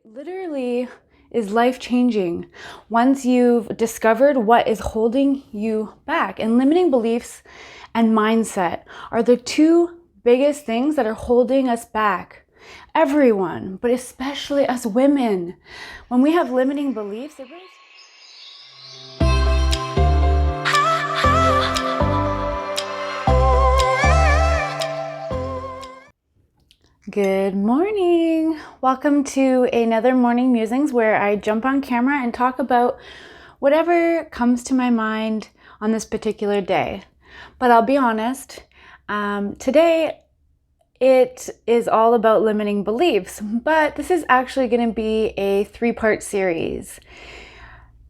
Literally is life-changing once you've discovered what is holding you back. And limiting beliefs and mindset are the two biggest things that are holding us back. Everyone, but especially us women. When we have limiting beliefs, it really... Good morning. Welcome to another Morning Musings where I jump on camera and talk about whatever comes to my mind on this particular day. But I'll be honest, today it is all about limiting beliefs, but this is actually going to be a three-part series.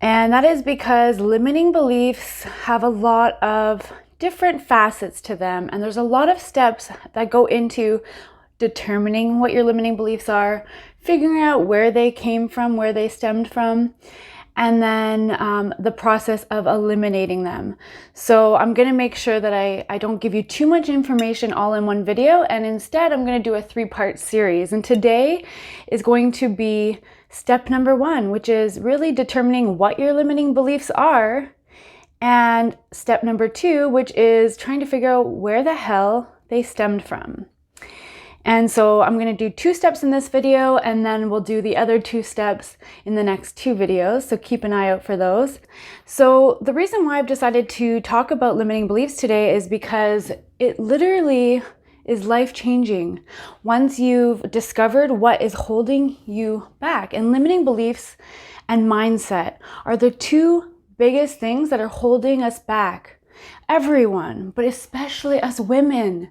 And that is because limiting beliefs have a lot of different facets to them, and there's a lot of steps that go into determining what your limiting beliefs are, figuring out where they came from, where they stemmed from, and then the process of eliminating them. So I'm going to make sure that I don't give you too much information all in one video, and instead I'm going to do a three-part series. And today is going to be step number 1, which is really determining what your limiting beliefs are, and step number 2, which is trying to figure out where the hell they stemmed from. And so I'm going to do 2 steps in this video, and then we'll do the other 2 steps in the next 2 videos. So keep an eye out for those. So the reason why I've decided to talk about limiting beliefs today is because it literally is life-changing once you've discovered what is holding you back. And limiting beliefs and mindset are the 2 biggest things that are holding us back. Everyone, but especially us women.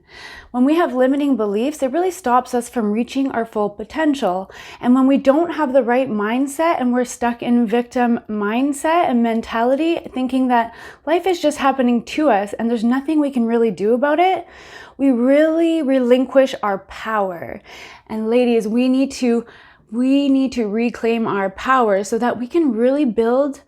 When we have limiting beliefs, it really stops us from reaching our full potential. And when we don't have the right mindset and we're stuck in victim mindset and mentality, thinking that life is just happening to us and there's nothing we can really do about it, we really relinquish our power. And ladies, we need to reclaim our power so that we can really build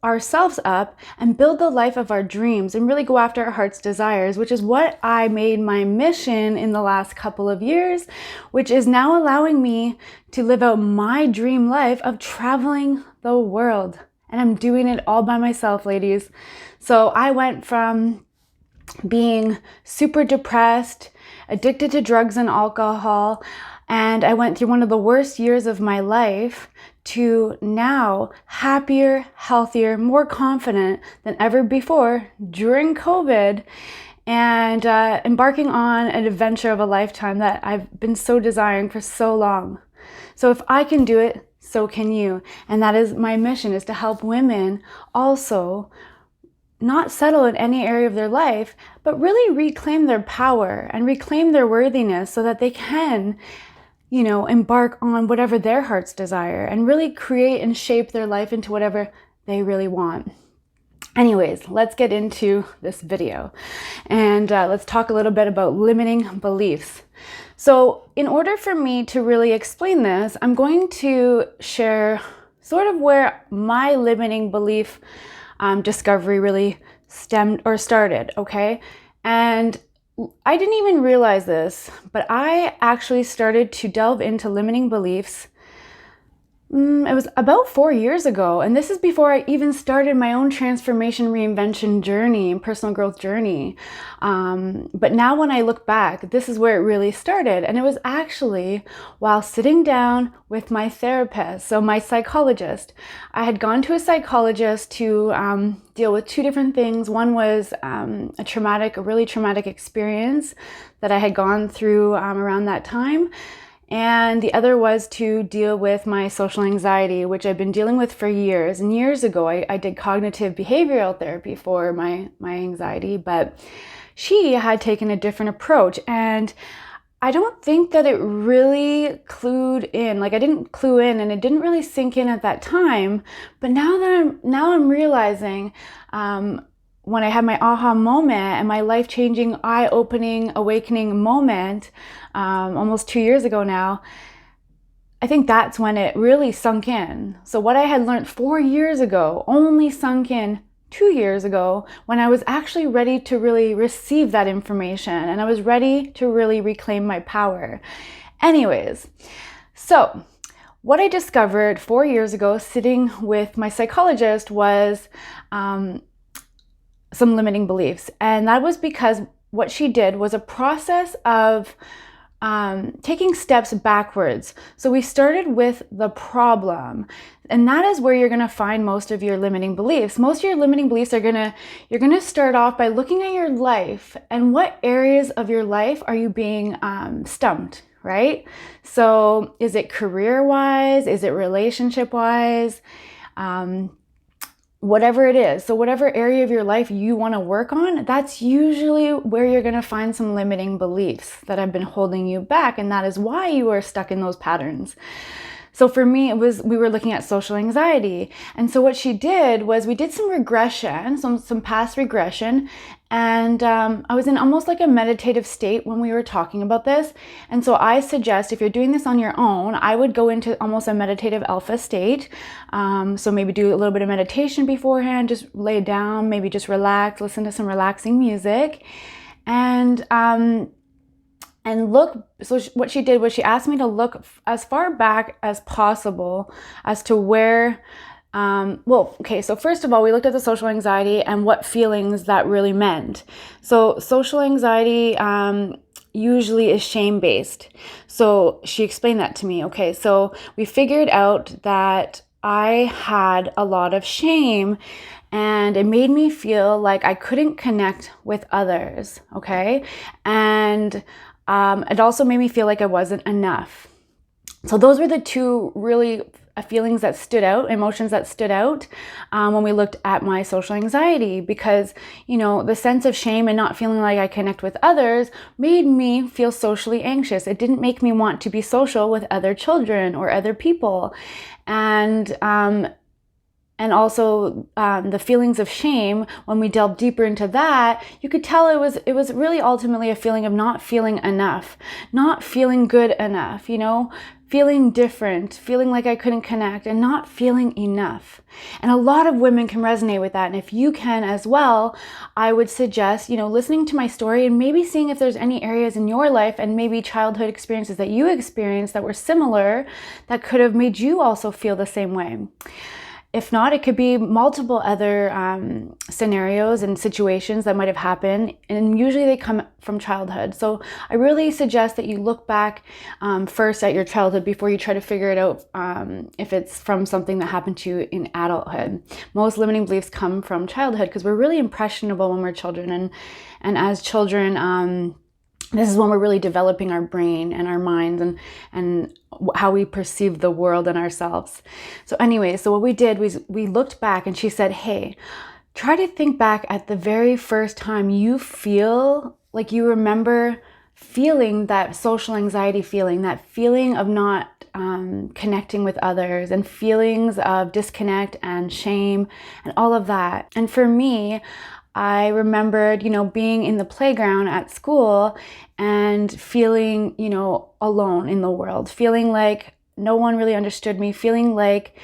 ourselves up and build the life of our dreams and really go after our heart's desires, which is what I made my mission in the last couple of years, which is now allowing me to live out my dream life of traveling the world. And I'm doing it all by myself, ladies. So I went from being super depressed, addicted to drugs and alcohol, and I went through one of the worst years of my life to now happier, healthier, more confident than ever before during COVID, and embarking on an adventure of a lifetime that I've been so desiring for so long. So if I can do it, so can you. And that is my mission, is to help women also not settle in any area of their life, but really reclaim their power and reclaim their worthiness so that they can, embark on whatever their hearts desire and really create and shape their life into whatever they really want. Anyways, let's get into this video and let's talk a little bit about limiting beliefs. So in order for me to really explain this, I'm going to share sort of where my limiting belief discovery really stemmed or started, okay? And I didn't even realize this, but I actually started to delve into limiting beliefs. It was about 4 years ago, and this is before I even started my own transformation, reinvention journey and personal growth journey. But now when I look back, this is where it really started. And it was actually while sitting down with my therapist, so my psychologist. I had gone to a psychologist to deal with 2 different things. One was a really traumatic experience that I had gone through around that time. And the other was to deal with my social anxiety, which I've been dealing with for years. And years ago, I did cognitive behavioral therapy for my anxiety, but she had taken a different approach. And I don't think that it really clued in. Like, I didn't clue in, and it didn't really sink in at that time. But now I'm realizing, when I had my aha moment and my life-changing, eye-opening, awakening moment, almost 2 years ago now, I think that's when it really sunk in. So what I had learned 4 years ago only sunk in 2 years ago, when I was actually ready to really receive that information and I was ready to really reclaim my power. Anyways, so what I discovered 4 years ago sitting with my psychologist was some limiting beliefs. And that was because what she did was a process of taking steps backwards. So we started with the problem, and that is where you're going to find most of your limiting beliefs. Most of your limiting beliefs you're going to start off by looking at your life and what areas of your life are you being stumped, right? So is it career-wise? Is it relationship-wise? Whatever it is. So whatever area of your life you want to work on, that's usually where you're going to find some limiting beliefs that have been holding you back. And that is why you are stuck in those patterns. So for me, we were looking at social anxiety. And so what she did was we did some regression, some past regression. And I was in almost like a meditative state when we were talking about this. And so I suggest if you're doing this on your own, I would go into almost a meditative alpha state. So maybe do a little bit of meditation beforehand, just lay down, maybe just relax, listen to some relaxing music. And look, so what she did was she asked me to look as far back as possible as to where, so first of all, we looked at the social anxiety and what feelings that really meant. So social anxiety usually is shame-based. So she explained that to me. Okay, so we figured out that I had a lot of shame, and it made me feel like I couldn't connect with others, okay? And it also made me feel like I wasn't enough. So those were the two really feelings that stood out, emotions that stood out when we looked at my social anxiety, because, the sense of shame and not feeling like I connect with others made me feel socially anxious. It didn't make me want to be social with other children or other people. And also the feelings of shame, when we delved deeper into that, you could tell it was really ultimately a feeling of not feeling enough, not feeling good enough, feeling different, feeling like I couldn't connect, and not feeling enough. And a lot of women can resonate with that. And if you can as well, I would suggest, listening to my story and maybe seeing if there's any areas in your life and maybe childhood experiences that you experienced that were similar that could have made you also feel the same way. If not, it could be multiple other scenarios and situations that might have happened, and usually they come from childhood. So I really suggest that you look back first at your childhood before you try to figure it out if it's from something that happened to you in adulthood. Most limiting beliefs come from childhood because we're really impressionable when we're children, and as children, this is when we're really developing our brain and our minds and how we perceive the world and ourselves. So anyway, so what we did was we looked back, and she said, hey, try to think back at the very first time you feel like you remember feeling that social anxiety feeling, that feeling of not connecting with others, and feelings of disconnect and shame and all of that. And for me, I remembered, being in the playground at school and feeling, alone in the world, feeling like no one really understood me, feeling like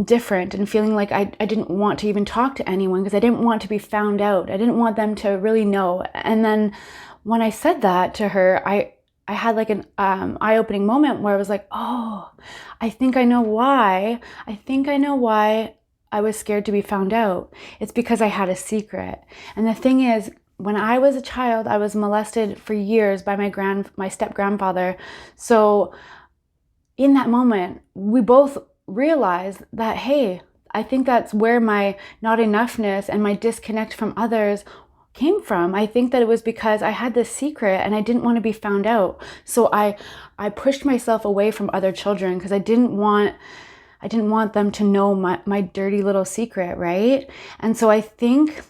different, and feeling like I didn't want to even talk to anyone because I didn't want to be found out. I didn't want them to really know. And then when I said that to her, I had like an eye-opening moment where I was like, oh, I think I know why. I was scared to be found out. It's because I had a secret. And the thing is, when I was a child, I was molested for years by my step-grandfather. So in that moment, we both realized that, hey, I think that's where my not enoughness and my disconnect from others came from. I think that it was because I had this secret and I didn't want to be found out. So I pushed myself away from other children because I didn't want them to know my dirty little secret, right? And so I think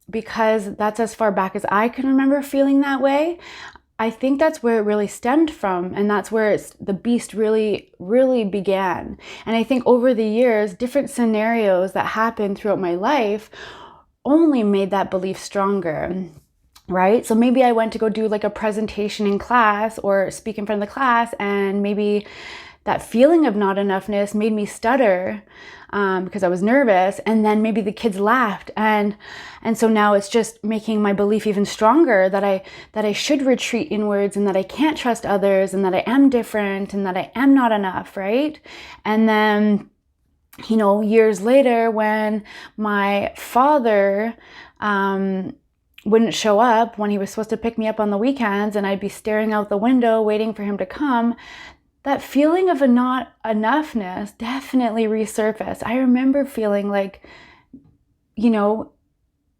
because that's as far back as I can remember feeling that way, I think that's where it really stemmed from, and that's where the beast really, really began. And I think over the years, different scenarios that happened throughout my life only made that belief stronger. Right? So maybe I went to go do like a presentation in class or speak in front of the class, and maybe that feeling of not enoughness made me stutter because I was nervous, and then maybe the kids laughed, and so now it's just making my belief even stronger that I should retreat inwards, and that I can't trust others, and that I am different, and that I am not enough, right? And then, you know, years later, when my father wouldn't show up when he was supposed to pick me up on the weekends, and I'd be staring out the window waiting for him to come, that feeling of a not enoughness definitely resurfaced. I remember feeling like, you know,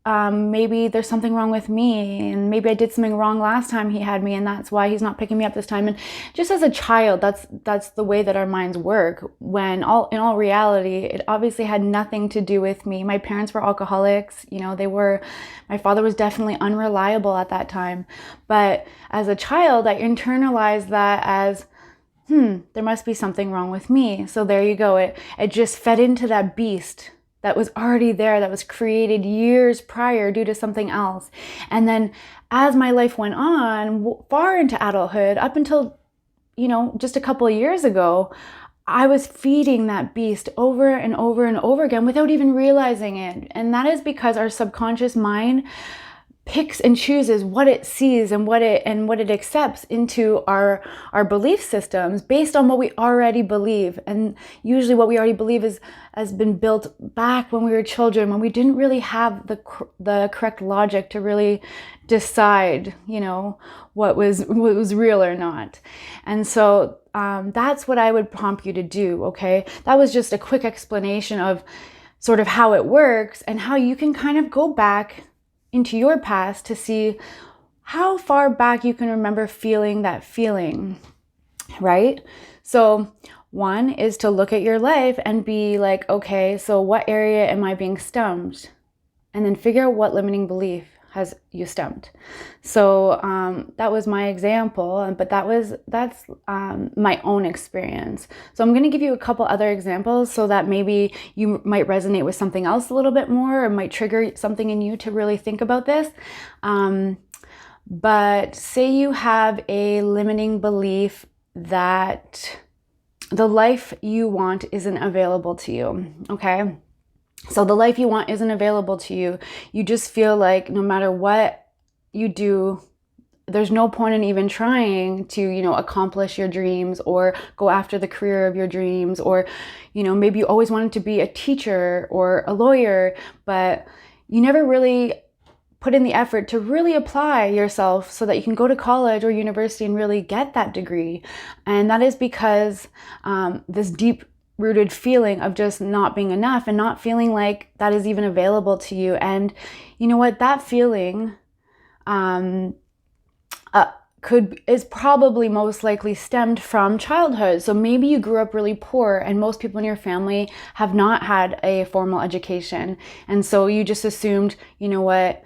maybe there's something wrong with me, and maybe I did something wrong last time he had me, and that's why he's not picking me up this time. And just as a child, that's the way that our minds work, when in all reality, it obviously had nothing to do with me. My parents were alcoholics, you know, my father was definitely unreliable at that time. But as a child, I internalized that as, there must be something wrong with me. So there you go. It just fed into that beast that was already there, that was created years prior due to something else. And then as my life went on, far into adulthood, up until, you know, just a couple of years ago, I was feeding that beast over and over and over again without even realizing it. And that is because our subconscious mind picks and chooses what it sees and what it accepts into our belief systems based on what we already believe. And usually what we already believe has been built back when we were children, when we didn't really have the correct logic to really decide, you know, what was real or not. And so that's what I would prompt you to do. Okay, that was just a quick explanation of sort of how it works and how you can kind of go back into your past to see how far back you can remember feeling that feeling, right? So one is to look at your life and be like, okay, so what area am I being stumped? And then figure out what limiting belief has you stumped. So that was my example, but that's my own experience. So I'm going to give you a couple other examples so that maybe you might resonate with something else a little bit more, or might trigger something in you to really think about this. But say you have a limiting belief that the life you want isn't available to you, okay? So the life you want isn't available to you. You just feel like no matter what you do, there's no point in even trying to, you know, accomplish your dreams or go after the career of your dreams. Or, you know, maybe you always wanted to be a teacher or a lawyer, but you never really put in the effort to really apply yourself so that you can go to college or university and really get that degree. And that is because this deep rooted feeling of just not being enough and not feeling like that is even available to you. And you know what, that feeling is probably most likely stemmed from childhood. So maybe you grew up really poor, and most people in your family have not had a formal education. And so you just assumed, you know what,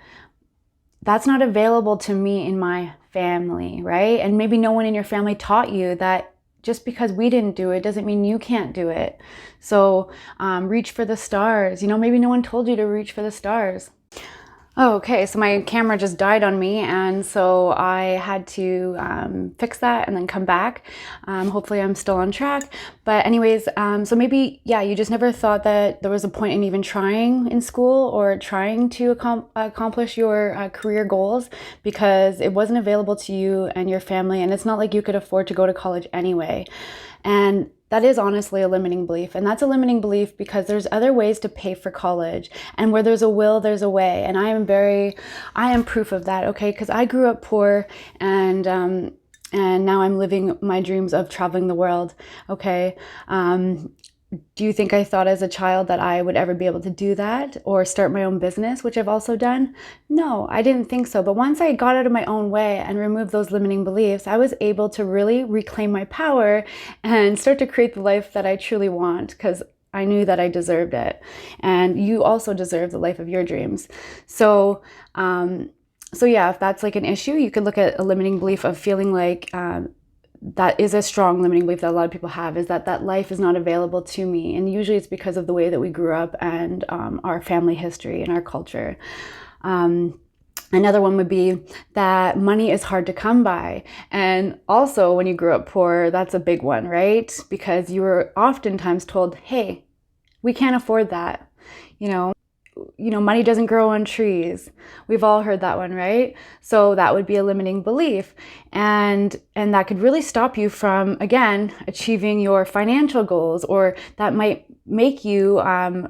that's not available to me in my family, right? And maybe no one in your family taught you that just because we didn't do it doesn't mean you can't do it. So reach for the stars. You know, maybe no one told you to reach for the stars. Oh, okay, so my camera just died on me, and so I had to fix that and then come back. Hopefully I'm still on track. But anyways, so maybe, yeah, you just never thought that there was a point in even trying in school or trying to accomplish your career goals because it wasn't available to you and your family, and it's not like you could afford to go to college anyway. And that is honestly a limiting belief. And that's a limiting belief because there's other ways to pay for college. And where there's a will, there's a way. And I am proof of that, okay? Because I grew up poor, and now I'm living my dreams of traveling the world, okay? Do you think I thought as a child that I would ever be able to do that or start my own business, which I've also done? No, I didn't think so. But once I got out of my own way and removed those limiting beliefs, I was able to really reclaim my power and start to create the life that I truly want, because I knew that I deserved it. And you also deserve the life of your dreams. So yeah, if that's like an issue, you could look at a limiting belief of feeling like that is a strong limiting belief that a lot of people have, is that life is not available to me. And usually it's because of the way that we grew up and our family history and our culture. Another one would be that money is hard to come by. And also, when you grew up poor, that's a big one, right? Because you were oftentimes told, hey, we can't afford that. Money doesn't grow on trees. We've all heard that one, right? So that would be a limiting belief. And that could really stop you from, again, achieving your financial goals, or that might make you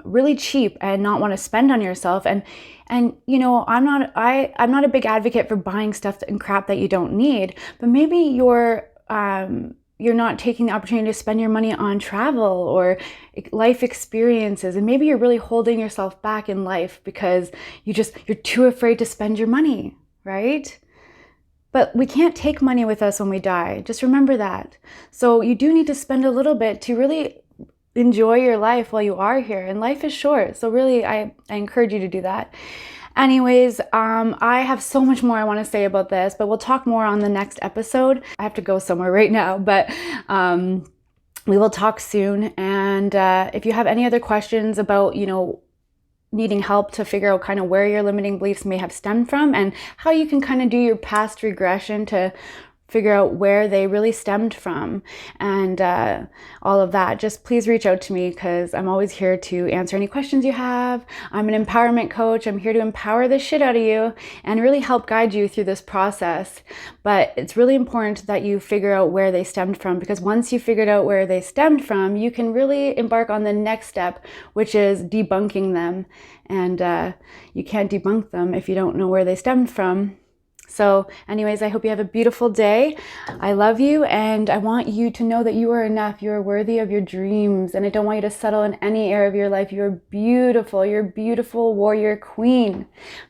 really cheap and not want to spend on yourself. And I'm not a big advocate for buying stuff and crap that you don't need, but maybe you're not taking the opportunity to spend your money on travel or life experiences. And maybe you're really holding yourself back in life because you're too afraid to spend your money, right? But we can't take money with us when we die. Just remember that. So you do need to spend a little bit to really enjoy your life while you are here. And life is short. So really, I encourage you to do that. Anyways, I have so much more I want to say about this, but we'll talk more on the next episode. I have to go somewhere right now, but we will talk soon. And if you have any other questions about, needing help to figure out kind of where your limiting beliefs may have stemmed from and how you can kind of do your past regression to figure out where they really stemmed from and all of that, just please reach out to me, because I'm always here to answer any questions you have. I'm an empowerment coach. I'm here to empower the shit out of you and really help guide you through this process. But it's really important that you figure out where they stemmed from, because once you figured out where they stemmed from, you can really embark on the next step, which is debunking them. And you can't debunk them if you don't know where they stemmed from. So anyways, I hope you have a beautiful day. I love you, and I want you to know that you are enough. You are worthy of your dreams, and I don't want you to settle in any area of your life. You are beautiful. You're a beautiful warrior queen.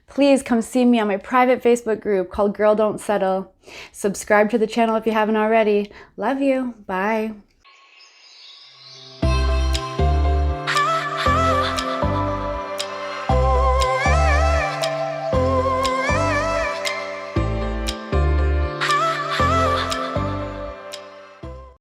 Please come see me on my private Facebook group called Girl Don't Settle. Subscribe to the channel if you haven't already. Love you. Bye.